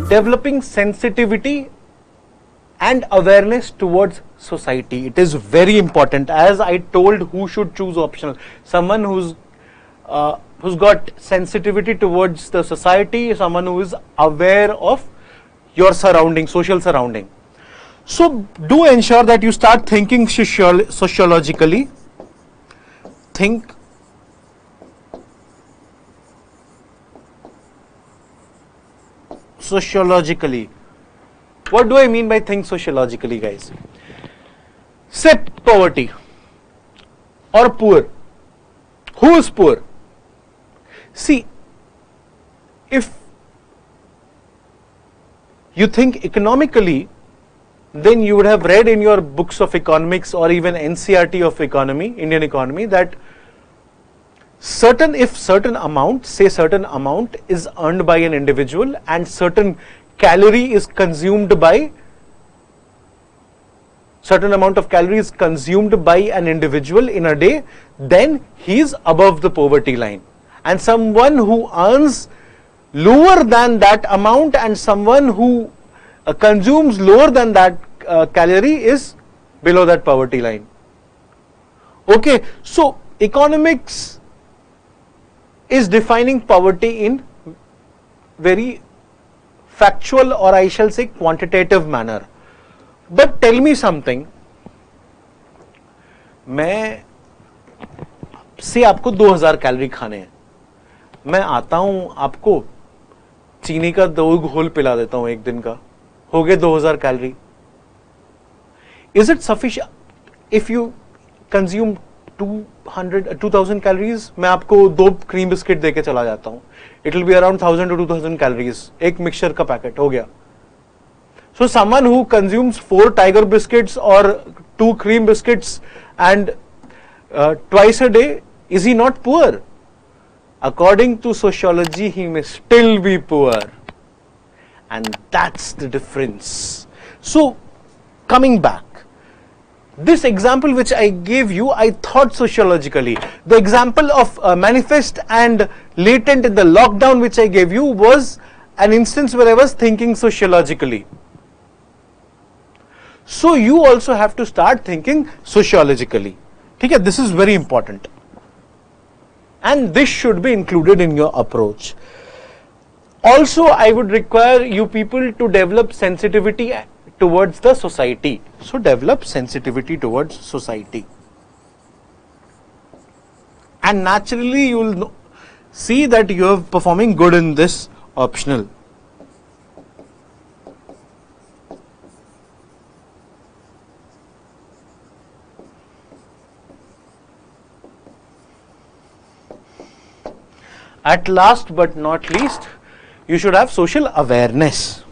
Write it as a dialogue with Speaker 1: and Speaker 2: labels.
Speaker 1: Developing sensitivity and awareness towards society. It is very important. As I told, who should choose optional? Someone who's got sensitivity towards the society, someone who is aware of your surrounding, social surrounding. So do ensure that you start thinking sociologically. Think sociologically. What do I mean by think sociologically, guys? Say poverty or poor. Who is poor? See, if you think economically, then you would have read in your books of economics or even NCERT of economy, Indian economy, that if certain amount is earned by an individual and certain calorie is consumed by certain amount of calories consumed by an individual in a day, then he is above the poverty line. And someone who earns lower than that amount and someone who consumes lower than that calorie is below that poverty line. Okay, so economics is defining poverty in very factual, or I shall say quantitative manner. But tell me something, मैं से आपको 2000 calorie खाने हैं, मैं आता हूं आपको चीनी का 2 घोल पिला देता हूं एक दिन का, हो गए 2000 calorie. Is it sufficient if you consume 2000 calories? मैं आपको 2 क्रीम बिस्किट देके चला जाता हूं, it will be around 1000 to 2000 calories, एक मिक्सचर का पैकेट हो गया. So someone who consumes 4 tiger biscuits or 2 cream biscuits and twice a day, is he not poor? According to sociology, he may still be poor, and that's the difference. So coming back, this example which I gave you, I thought sociologically. The example of manifest and latent in the lockdown which I gave you was an instance where I was thinking sociologically. So you also have to start thinking sociologically. Okay, this is very important. And this should be included in your approach. Also, I would require you people to develop sensitivity towards the society. So develop sensitivity towards society. And naturally you will see that you are performing good in this optional. At last but not least, you should have social awareness.